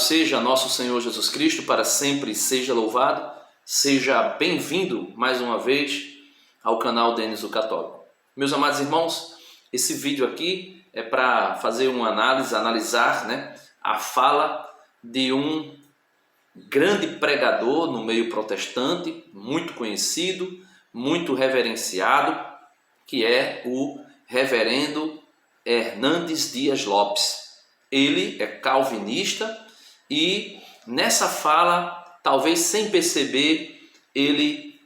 seja nosso Senhor Jesus Cristo, para sempre seja louvado. Seja bem-vindo mais uma vez ao canal Denis o Católico. Meus amados irmãos, esse vídeo aqui é para fazer uma analisar a fala de um grande pregador no meio protestante, muito conhecido, muito reverenciado, que é o reverendo Hernandes Dias Lopes. Ele é calvinista e nessa fala, talvez sem perceber, ele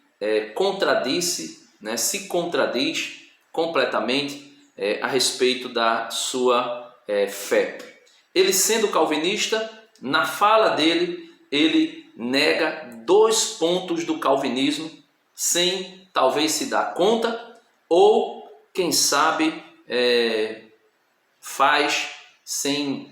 se contradiz completamente a respeito da sua fé. Ele, sendo calvinista, na fala dele, ele nega 2 pontos do calvinismo sem talvez se dar conta, ou quem sabe faz sem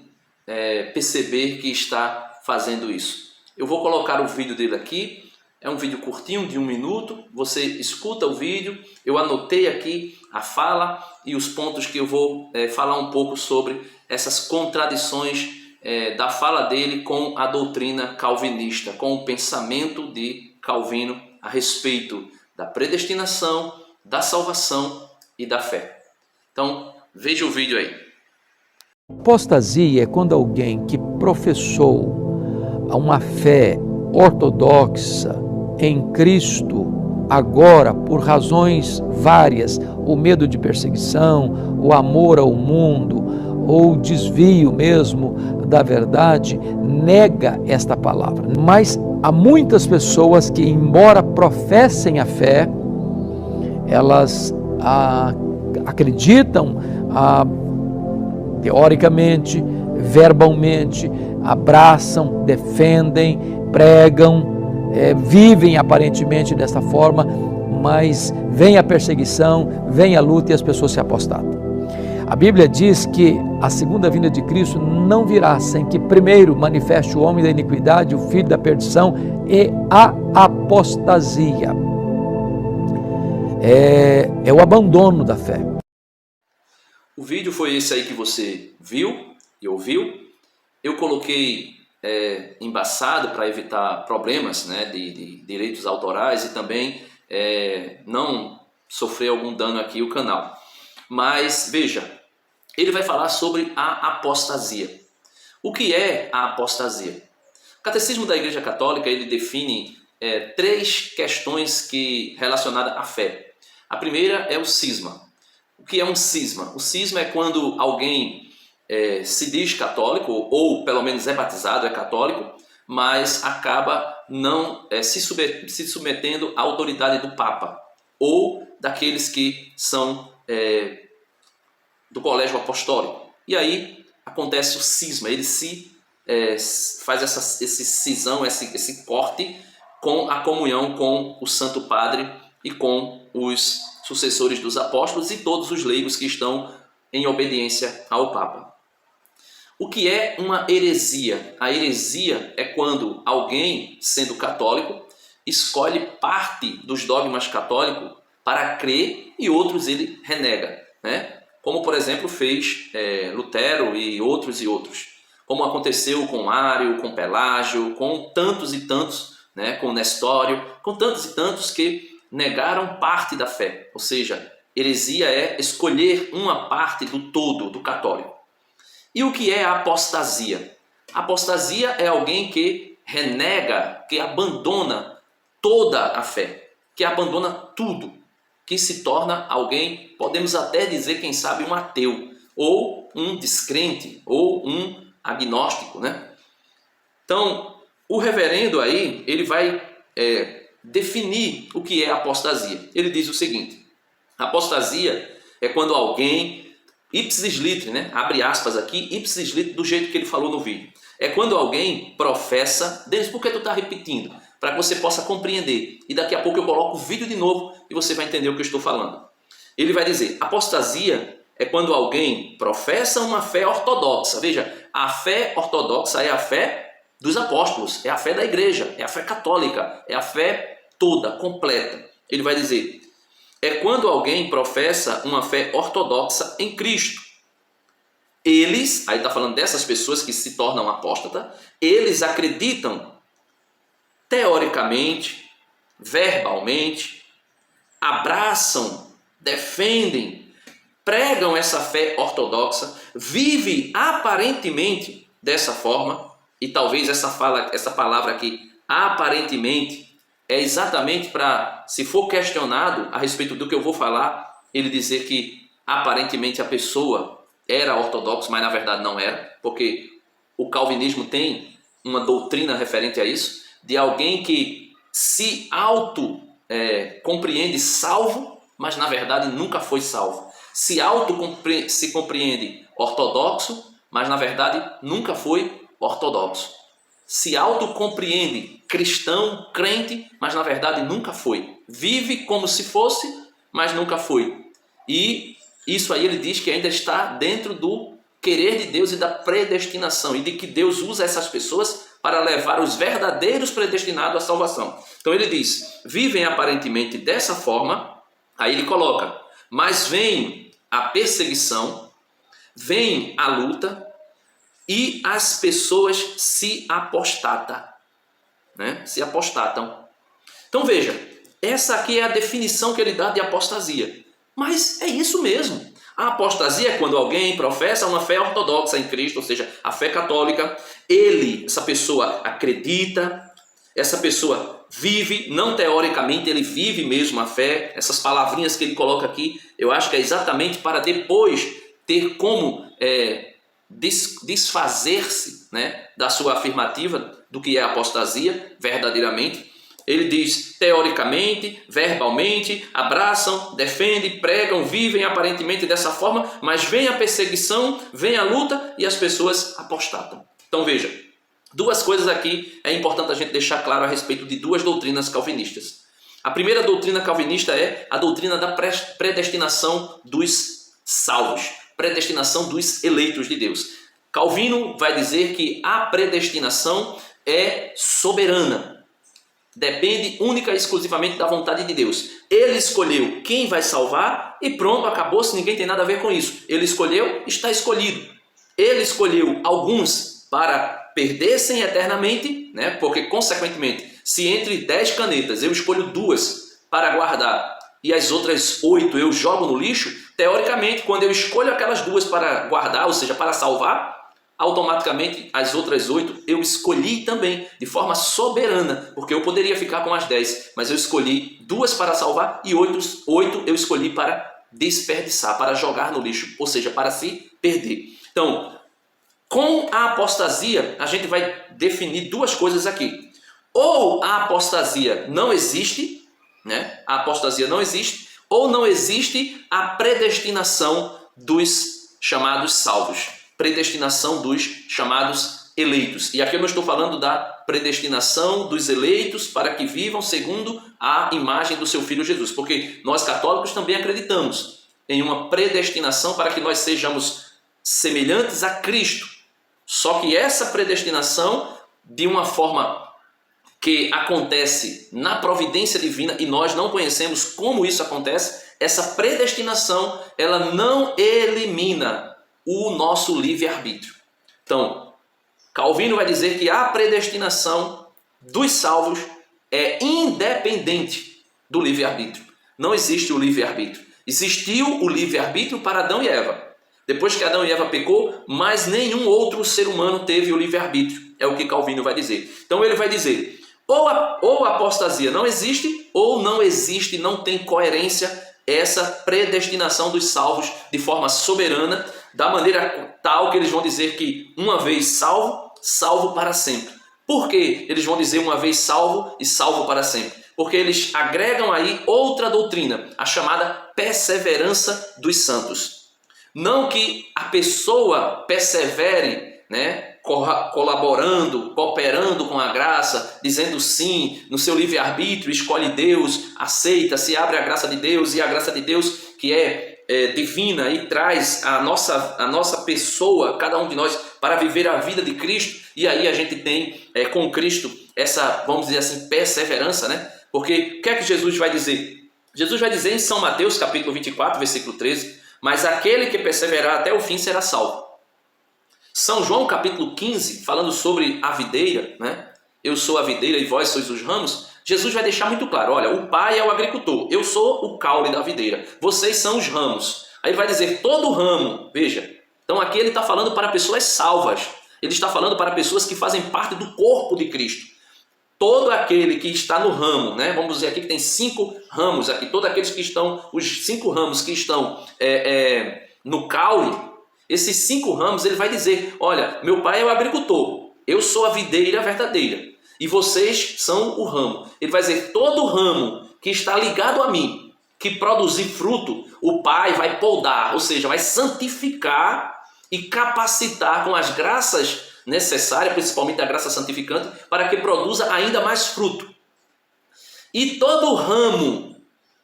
perceber que está fazendo isso. Eu vou colocar o vídeo dele aqui. É um vídeo curtinho de 1 minuto, você escuta o vídeo, eu anotei aqui a fala e os pontos que eu vou falar um pouco sobre essas contradições da fala dele com a doutrina calvinista, com o pensamento de Calvino a respeito da predestinação, da salvação e da fé. Então, veja o vídeo aí. Apostasia é quando alguém que professou uma fé ortodoxa em Cristo, agora por razões várias, o medo de perseguição, o amor ao mundo, ou o desvio mesmo da verdade, nega esta palavra. Mas há muitas pessoas que, embora professem a fé, elas acreditam teoricamente, verbalmente, abraçam, defendem, pregam, vivem aparentemente desta forma, mas vem a perseguição, vem a luta e as pessoas se apostatam. A Bíblia diz que a segunda vinda de Cristo não virá sem que primeiro manifeste o homem da iniquidade, o filho da perdição e a apostasia. É o abandono da fé. O vídeo foi esse aí que você viu e ouviu. Eu coloquei embaçado para evitar problemas de direitos autorais e também não sofrer algum dano aqui o canal. Mas veja, ele vai falar sobre a apostasia. O que é a apostasia? O Catecismo da Igreja Católica ele define 3 questões relacionadas à fé. A primeira é o cisma. O que é um cisma? O cisma é quando alguém se diz católico, ou pelo menos é batizado, é católico, mas acaba não se submetendo à autoridade do Papa, ou daqueles que são do colégio apostólico. E aí acontece o cisma, ele faz esse cisão, esse corte com a comunhão com o Santo Padre e com os sucessores dos apóstolos e todos os leigos que estão em obediência ao Papa. O que é uma heresia? A heresia é quando alguém, sendo católico, escolhe parte dos dogmas católicos para crer e outros ele renega, Como, por exemplo, fez Lutero e outros. Como aconteceu com Ário, com Pelágio, com tantos e tantos, com Nestório, com tantos e tantos que negaram parte da fé, ou seja, heresia é escolher uma parte do todo do católico. E o que é a apostasia? A apostasia é alguém que renega, que abandona toda a fé, que abandona tudo, que se torna alguém, podemos até dizer, quem sabe, um ateu, ou um descrente, ou um agnóstico, Então, o reverendo aí, ele vai definir o que é apostasia. Ele diz o seguinte: apostasia é quando alguém, ipsis literi, abre aspas aqui, ipsis literi, do jeito que ele falou no vídeo. É quando alguém professa, Denis, por que tu está repetindo? Para que você possa compreender. E daqui a pouco eu coloco o vídeo de novo e você vai entender o que eu estou falando. Ele vai dizer, apostasia é quando alguém professa uma fé ortodoxa. Veja, a fé ortodoxa é a fé dos apóstolos, é a fé da igreja, é a fé católica, é a fé toda, completa. Ele vai dizer, é quando alguém professa uma fé ortodoxa em Cristo. Eles, aí está falando dessas pessoas que se tornam apóstatas, eles acreditam teoricamente, verbalmente, abraçam, defendem, pregam essa fé ortodoxa, vivem aparentemente dessa forma, e talvez essa palavra aqui, aparentemente, é exatamente para, se for questionado a respeito do que eu vou falar, ele dizer que aparentemente a pessoa era ortodoxa, mas na verdade não era, porque o calvinismo tem uma doutrina referente a isso, de alguém que se compreende salvo, mas na verdade nunca foi salvo. Se compreende ortodoxo, mas na verdade nunca foi ortodoxo. Se compreende cristão, crente, mas na verdade nunca foi. Vive como se fosse, mas nunca foi. E isso aí ele diz que ainda está dentro do querer de Deus e da predestinação, e de que Deus usa essas pessoas para levar os verdadeiros predestinados à salvação. Então ele diz, vivem aparentemente dessa forma, aí ele coloca, mas vem a perseguição, vem a luta, e as pessoas se apostatam, né? Se apostatam. Então veja, essa aqui é a definição que ele dá de apostasia. Mas é isso mesmo. A apostasia é quando alguém professa uma fé ortodoxa em Cristo, ou seja, a fé católica. Essa pessoa acredita, essa pessoa vive, não teoricamente, ele vive mesmo a fé. Essas palavrinhas que ele coloca aqui, eu acho que é exatamente para depois ter como desfazer-se, né, da sua afirmativa do que é apostasia verdadeiramente. Ele diz teoricamente, verbalmente, abraçam, defendem, pregam, vivem aparentemente dessa forma, mas vem a perseguição, vem a luta e as pessoas apostatam. Então veja, duas coisas aqui é importante a gente deixar claro a respeito de duas doutrinas calvinistas. A primeira doutrina calvinista é a doutrina da predestinação dos salvos, predestinação dos eleitos de Deus. Calvino vai dizer que a predestinação é soberana. Depende única e exclusivamente da vontade de Deus. Ele escolheu quem vai salvar e pronto, acabou-se, ninguém tem nada a ver com isso. Ele escolheu, está escolhido. Ele escolheu alguns para perder-se eternamente, né? Porque, consequentemente, se entre 10 canetas eu escolho 2 para guardar e as outras 8 eu jogo no lixo, teoricamente, quando eu escolho aquelas 2 para guardar, ou seja, para salvar, automaticamente as outras 8 eu escolhi também, de forma soberana, porque eu poderia ficar com as 10, mas eu escolhi 2 para salvar e 8 eu escolhi para desperdiçar, para jogar no lixo, ou seja, para se perder. Então, com a apostasia, a gente vai definir duas coisas aqui. Ou a apostasia não existe, né? A apostasia não existe, ou não existe a predestinação dos chamados salvos. Predestinação dos chamados eleitos. E aqui eu não estou falando da predestinação dos eleitos para que vivam segundo a imagem do seu Filho Jesus, porque nós católicos também acreditamos em uma predestinação para que nós sejamos semelhantes a Cristo. Só que essa predestinação, de uma forma que acontece na providência divina e nós não conhecemos como isso acontece, essa predestinação, ela não elimina o nosso livre-arbítrio. Então, Calvino vai dizer que a predestinação dos salvos é independente do livre-arbítrio. Não existe o livre-arbítrio. Existiu o livre-arbítrio para Adão e Eva. Depois que Adão e Eva pecou, mais nenhum outro ser humano teve o livre-arbítrio. É o que Calvino vai dizer. Então ele vai dizer, ou a apostasia não existe, ou não existe, não tem coerência essa predestinação dos salvos de forma soberana, da maneira tal que eles vão dizer que uma vez salvo, salvo para sempre. Por que eles vão dizer uma vez salvo e salvo para sempre? Porque eles agregam aí outra doutrina, a chamada perseverança dos santos. Não que a pessoa persevere, né, colaborando, cooperando com a graça, dizendo sim, no seu livre-arbítrio, escolhe Deus, aceita, se abre a graça de Deus, e a graça de Deus que é divina e traz a nossa pessoa, cada um de nós, para viver a vida de Cristo. E aí a gente tem com Cristo essa, vamos dizer assim, perseverança, né? Porque o que é que Jesus vai dizer? Jesus vai dizer em São Mateus capítulo 24, versículo 13, mas aquele que perseverar até o fim será salvo. São João capítulo 15, falando sobre a videira, né? Eu sou a videira e vós sois os ramos. Jesus vai deixar muito claro, olha, o Pai é o agricultor, eu sou o caule da videira, vocês são os ramos. Aí ele vai dizer, todo ramo, veja, então aqui ele está falando para pessoas salvas, ele está falando para pessoas que fazem parte do corpo de Cristo. Todo aquele que está no ramo, né? Vamos dizer aqui que tem 5 ramos, aqui, todos aqueles que estão, os 5 ramos que estão no caule, esses 5 ramos ele vai dizer, olha, meu Pai é o agricultor, eu sou a videira verdadeira. E vocês são o ramo. Ele vai dizer, todo ramo que está ligado a mim, que produzir fruto, o Pai vai podar, ou seja, vai santificar e capacitar com as graças necessárias, principalmente a graça santificante, para que produza ainda mais fruto. E todo ramo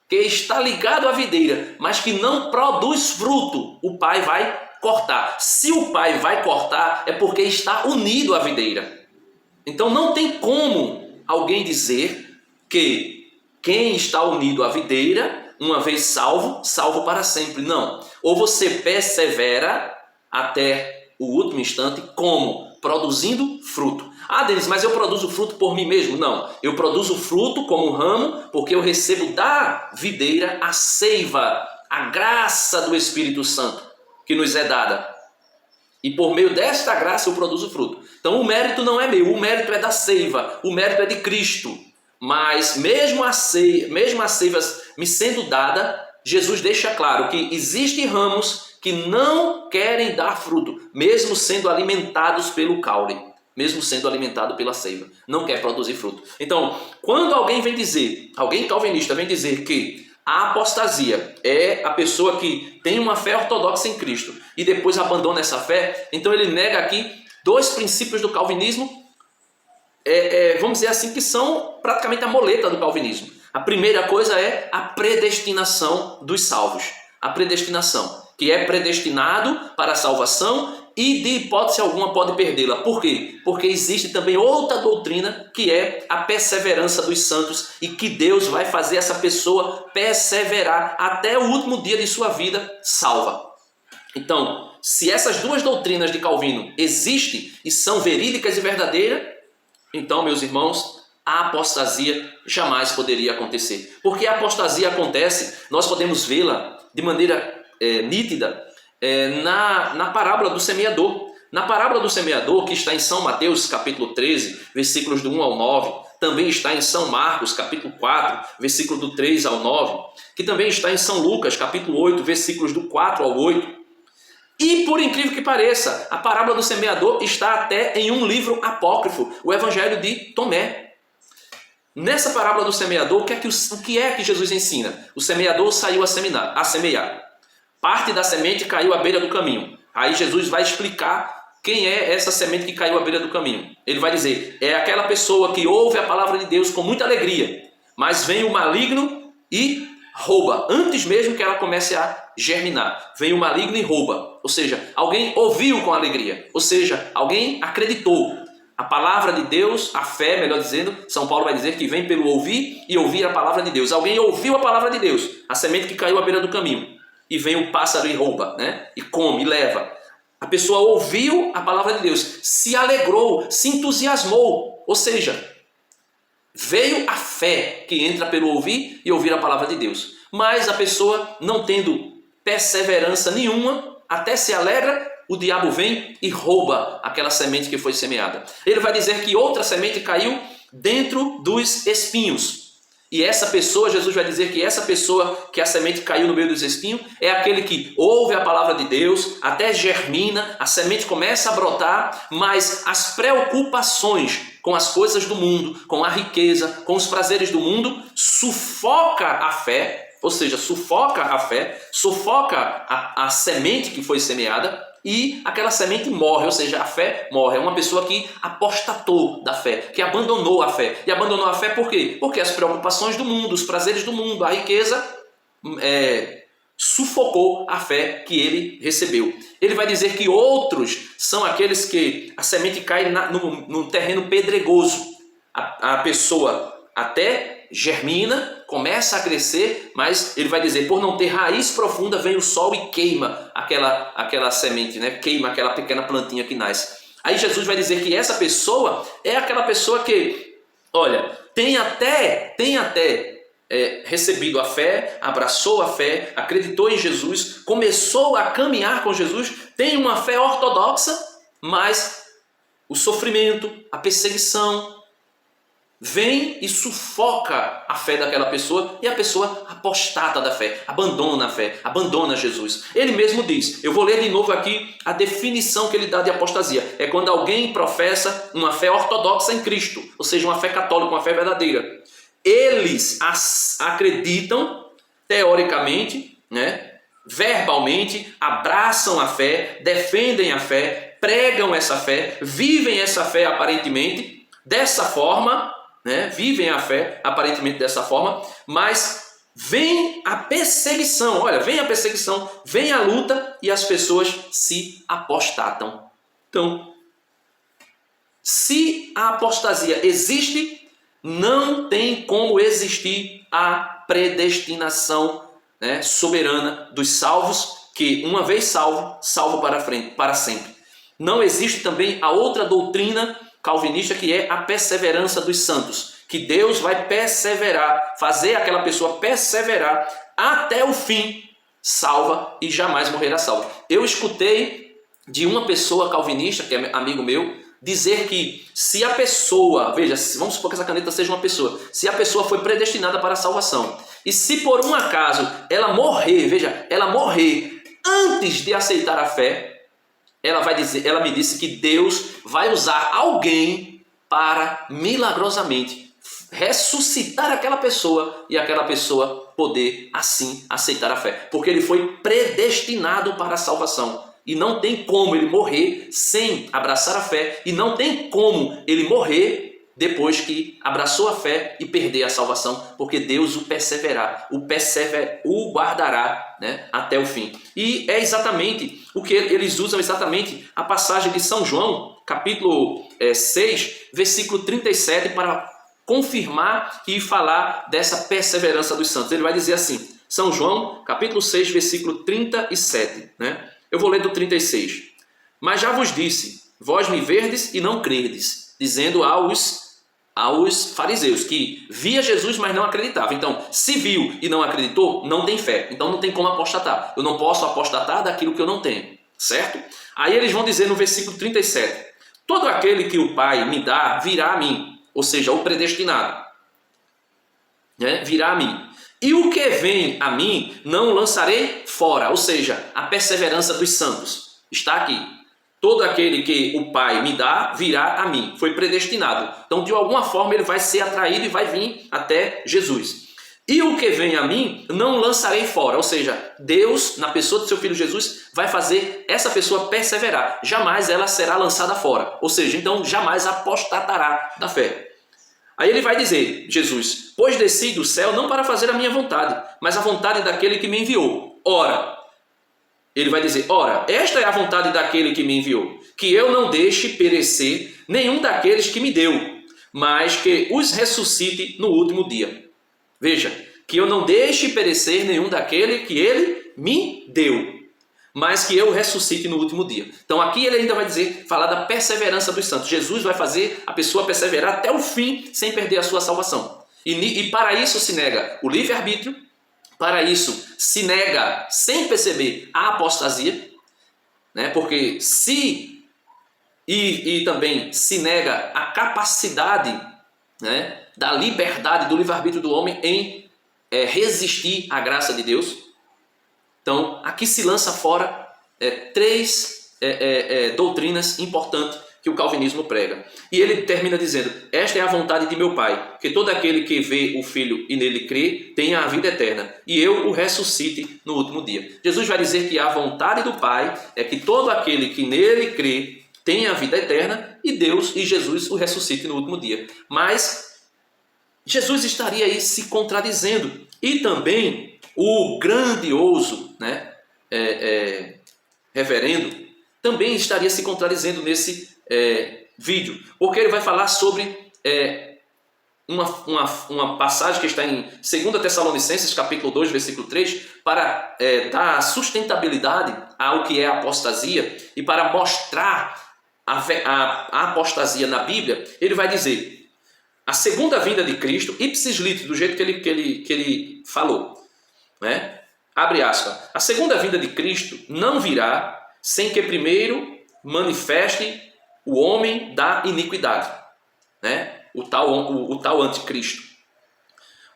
que está ligado à videira, mas que não produz fruto, o Pai vai cortar. Se o Pai vai cortar, é porque está unido à videira. Então não tem como alguém dizer que quem está unido à videira, uma vez salvo, salvo para sempre. Não. Ou você persevera até o último instante, como? Produzindo fruto. Ah, Denis, mas eu produzo fruto por mim mesmo? Não. Eu produzo fruto como ramo, porque eu recebo da videira a seiva, a graça do Espírito Santo, que nos é dada. E por meio desta graça eu produzo fruto. Então o mérito não é meu, o mérito é da seiva, o mérito é de Cristo. Mas mesmo a seiva me sendo dada, Jesus deixa claro que existem ramos que não querem dar fruto, mesmo sendo alimentados pelo caule, mesmo sendo alimentado pela seiva, não quer produzir fruto. Então, quando alguém calvinista vem dizer que a apostasia é a pessoa que tem uma fé ortodoxa em Cristo e depois abandona essa fé, então ele nega aqui 2 princípios do calvinismo, vamos dizer assim, que são praticamente a moleta do calvinismo. A primeira coisa é a predestinação dos salvos. A predestinação, que é predestinado para a salvação e de hipótese alguma pode perdê-la. Por quê? Porque existe também outra doutrina que é a perseverança dos santos e que Deus vai fazer essa pessoa perseverar até o último dia de sua vida salva. Então, se essas 2 doutrinas de Calvino existem e são verídicas e verdadeiras, então, meus irmãos, a apostasia jamais poderia acontecer. Porque a apostasia acontece, nós podemos vê-la de maneira nítida na parábola do semeador. Na parábola do semeador, que está em São Mateus, capítulo 13, versículos do 1 ao 9, também está em São Marcos, capítulo 4, versículo do 3 ao 9, que também está em São Lucas, capítulo 8, versículos do 4 ao 8. E, por incrível que pareça, a parábola do semeador está até em um livro apócrifo, o Evangelho de Tomé. Nessa parábola do semeador, o que é que Jesus ensina? O semeador saiu a semear. Parte da semente caiu à beira do caminho. Aí Jesus vai explicar quem é essa semente que caiu à beira do caminho. Ele vai dizer, é aquela pessoa que ouve a palavra de Deus com muita alegria, mas vem o maligno e rouba, antes mesmo que ela comece a germinar. Vem o maligno e rouba. Ou seja, alguém ouviu com alegria. Ou seja, alguém acreditou. A palavra de Deus, a fé, melhor dizendo, São Paulo vai dizer que vem pelo ouvir e ouvir a palavra de Deus. Alguém ouviu a palavra de Deus, a semente que caiu à beira do caminho. E vem o pássaro e rouba, né? E come, e leva. A pessoa ouviu a palavra de Deus, se alegrou, se entusiasmou. Ou seja, veio a fé que entra pelo ouvir e ouvir a palavra de Deus. Mas a pessoa, não tendo perseverança nenhuma, até se alegra, o diabo vem e rouba aquela semente que foi semeada. Ele vai dizer que outra semente caiu dentro dos espinhos. E essa pessoa, Jesus vai dizer que essa pessoa que a semente caiu no meio dos espinhos é aquele que ouve a palavra de Deus, até germina, a semente começa a brotar, mas as preocupações com as coisas do mundo, com a riqueza, com os prazeres do mundo, sufoca a fé, ou seja, sufoca a semente que foi semeada, e aquela semente morre, ou seja, a fé morre. É uma pessoa que apostatou da fé, que abandonou a fé. E abandonou a fé por quê? Porque as preocupações do mundo, os prazeres do mundo, a riqueza sufocou a fé que ele recebeu. Ele vai dizer que outros são aqueles que a semente cai no terreno pedregoso. A pessoa até germina, começa a crescer, mas ele vai dizer, por não ter raiz profunda, vem o sol e queima aquela semente, né? Queima aquela pequena plantinha que nasce. Aí Jesus vai dizer que essa pessoa é aquela pessoa que, olha, tem até recebido a fé, abraçou a fé, acreditou em Jesus, começou a caminhar com Jesus, tem uma fé ortodoxa, mas o sofrimento, a perseguição vem e sufoca a fé daquela pessoa e a pessoa apostata da fé, abandona a fé, abandona Jesus. Ele mesmo diz, eu vou ler de novo aqui a definição que ele dá de apostasia. É quando alguém professa uma fé ortodoxa em Cristo, ou seja, uma fé católica, uma fé verdadeira. Eles acreditam, teoricamente, né, verbalmente, abraçam a fé, defendem a fé, pregam essa fé, vivem essa fé aparentemente dessa forma, né, vivem a fé aparentemente dessa forma, mas vem a perseguição, olha, vem a perseguição, vem a luta e as pessoas se apostatam. Então, se a apostasia existe, não tem como existir a predestinação, né, soberana dos salvos, que uma vez salvo para sempre. Não existe também a outra doutrina calvinista, que é a perseverança dos santos, que Deus vai perseverar, fazer aquela pessoa perseverar até o fim, salva e jamais morrerá salva. Eu escutei de uma pessoa calvinista, que é amigo meu, dizer que se a pessoa, veja, vamos supor que essa caneta seja uma pessoa, se a pessoa foi predestinada para a salvação, e se por um acaso ela morrer, veja, ela morrer antes de aceitar a fé, ela me disse que Deus vai usar alguém para milagrosamente ressuscitar aquela pessoa e aquela pessoa poder assim aceitar a fé, porque ele foi predestinado para a salvação. E não tem como ele morrer sem abraçar a fé. E não tem como ele morrer depois que abraçou a fé e perder a salvação. Porque Deus o guardará, né, até o fim. E é exatamente o que eles usam, exatamente a passagem de São João, capítulo 6, versículo 37, para confirmar e falar dessa perseverança dos santos. Ele vai dizer assim, São João, capítulo 6, versículo 37, né? Eu vou ler do 36. Mas já vos disse, vós me verdes e não credes, dizendo aos fariseus que via Jesus, mas não acreditava. Então, se viu e não acreditou, não tem fé. Então não tem como apostatar. Eu não posso apostatar daquilo que eu não tenho, certo? Aí eles vão dizer no versículo 37, todo aquele que o Pai me dá, virá a mim. Ou seja, o predestinado, né? Virá a mim. E o que vem a mim, não lançarei fora. Ou seja, a perseverança dos santos está aqui. Todo aquele que o Pai me dá, virá a mim. Foi predestinado. Então, de alguma forma, ele vai ser atraído e vai vir até Jesus. E o que vem a mim, não lançarei fora. Ou seja, Deus, na pessoa do seu Filho Jesus, vai fazer essa pessoa perseverar. Jamais ela será lançada fora. Ou seja, então, jamais apostatará da fé. Aí ele vai dizer, Jesus, pois desci do céu não para fazer a minha vontade, mas a vontade daquele que me enviou. Ora, ele vai dizer, ora, esta é a vontade daquele que me enviou, que eu não deixe perecer nenhum daqueles que me deu, mas que os ressuscite no último dia. Veja, que eu não deixe perecer nenhum daquele que ele me deu, mas que eu ressuscite no último dia. Então aqui ele ainda vai dizer, falar da perseverança dos santos. Jesus vai fazer a pessoa perseverar até o fim, sem perder a sua salvação. E para isso se nega o livre-arbítrio, para isso se nega, sem perceber, a apostasia, né? Porque e também se nega a capacidade, né, da liberdade, do livre-arbítrio do homem em resistir à graça de Deus. Então, aqui se lança fora três doutrinas importantes que o calvinismo prega. E ele termina dizendo, esta é a vontade de meu Pai, que todo aquele que vê o Filho e nele crê, tenha a vida eterna, e eu o ressuscite no último dia. Jesus vai dizer que a vontade do Pai é que todo aquele que nele crê, tenha a vida eterna, e Deus e Jesus o ressuscite no último dia. Mas Jesus estaria aí se contradizendo. E também o grandioso, né, reverendo também estaria se contradizendo nesse vídeo, porque ele vai falar sobre uma passagem que está em 2 Tessalonicenses, capítulo 2, versículo 3, para dar sustentabilidade ao que é a apostasia e para mostrar a apostasia na Bíblia. Ele vai dizer: a segunda vinda de Cristo, ipsis litteris, do jeito que ele falou, né? Abre aspas. A segunda vinda de Cristo não virá sem que primeiro manifeste o homem da iniquidade, né? O tal anticristo,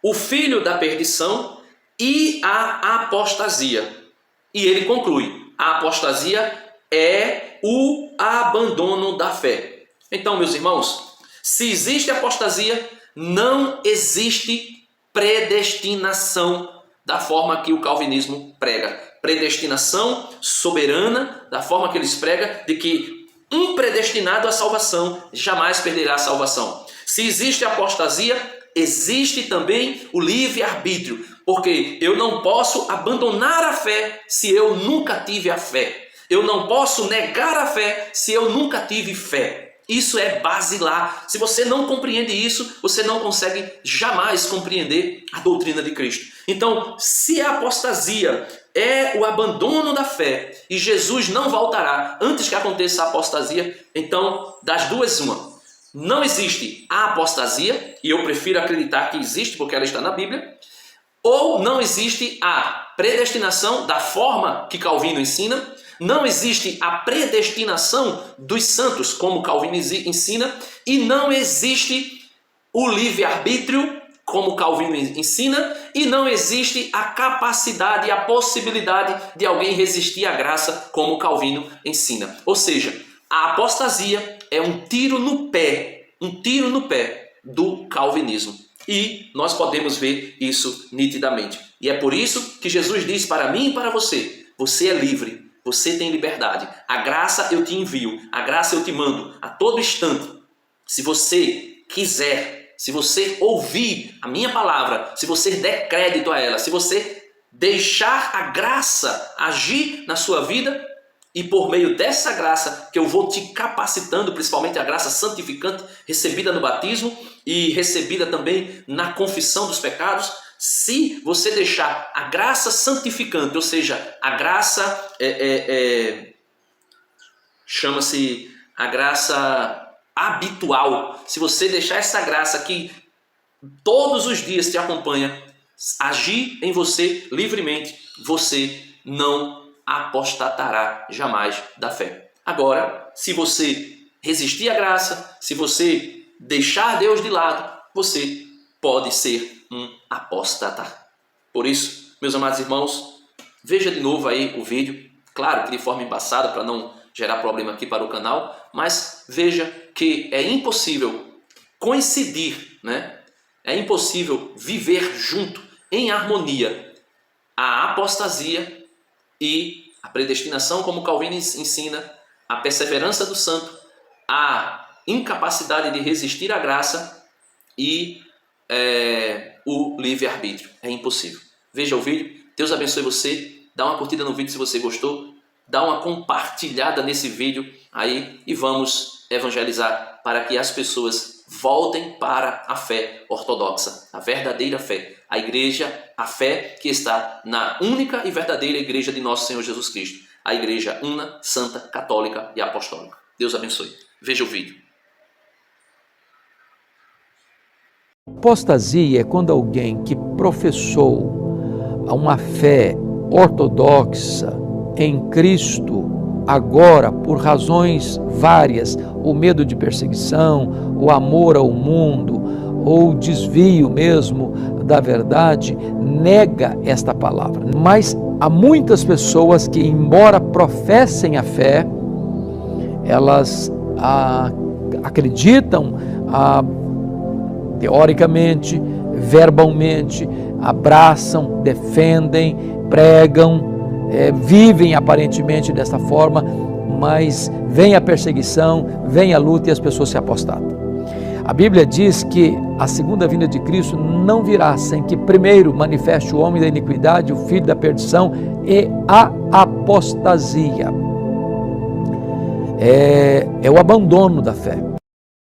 o filho da perdição e a apostasia. E ele conclui: a apostasia é o abandono da fé. Então, meus irmãos, se existe apostasia, não existe predestinação da forma que o calvinismo prega. Predestinação soberana, da forma que eles pregam, de que um predestinado à salvação jamais perderá a salvação. Se existe apostasia, existe também o livre-arbítrio, porque eu não posso abandonar a fé se eu nunca tive a fé. Eu não posso negar a fé se eu nunca tive fé. Isso é basilar. Se você não compreende isso, você não consegue jamais compreender a doutrina de Cristo. Então, se a apostasia é o abandono da fé e Jesus não voltará antes que aconteça a apostasia, então, das duas, uma. Não existe a apostasia, e eu prefiro acreditar que existe porque ela está na Bíblia, ou não existe a predestinação da forma que Calvino ensina. Não existe a predestinação dos santos, como Calvino ensina, e não existe o livre-arbítrio, como Calvino ensina, e não existe a capacidade e a possibilidade de alguém resistir à graça, como Calvino ensina. Ou seja, a apostasia é um tiro no pé do calvinismo. E nós podemos ver isso nitidamente. E é por isso que Jesus diz para mim e para você: você é livre. Você tem liberdade. A graça eu te envio. A graça eu te mando a todo instante. Se você quiser, se você ouvir a minha palavra, se você der crédito a ela, se você deixar a graça agir na sua vida, e por meio dessa graça que eu vou te capacitando, principalmente a graça santificante recebida no batismo e recebida também na confissão dos pecados, se você deixar a graça santificante, ou seja, a graça chama-se a graça habitual, se você deixar essa graça que todos os dias te acompanha, agir em você livremente, você não apostatará jamais da fé. Agora, se você resistir à graça, se você deixar Deus de lado, você pode ser um apóstata. Por isso, meus amados irmãos, veja de novo aí o vídeo, claro que de forma embaçada para não gerar problema aqui para o canal, mas veja que é impossível coincidir, né? É impossível viver junto, em harmonia, a apostasia e a predestinação, como Calvino ensina, a perseverança do santo, a incapacidade de resistir à graça e o livre-arbítrio. É impossível. Veja o vídeo. Deus abençoe você. Dá uma curtida no vídeo se você gostou. Dá uma compartilhada nesse vídeo aí e vamos evangelizar para que as pessoas voltem para a fé ortodoxa, a verdadeira fé, a igreja, a fé que está na única e verdadeira igreja de nosso Senhor Jesus Cristo, a igreja una, santa, católica e apostólica. Deus abençoe. Veja o vídeo. Apostasia é quando alguém que professou uma fé ortodoxa em Cristo, agora, por razões várias, o medo de perseguição, o amor ao mundo, ou o desvio mesmo da verdade, nega esta palavra. Mas há muitas pessoas que, embora professem a fé, elas acreditam teoricamente, verbalmente, abraçam, defendem, pregam, vivem aparentemente desta forma, mas vem a perseguição, vem a luta e as pessoas se apostatam. A Bíblia diz que a segunda vinda de Cristo não virá sem que primeiro manifeste o homem da iniquidade, o filho da perdição e a apostasia. É o abandono da fé.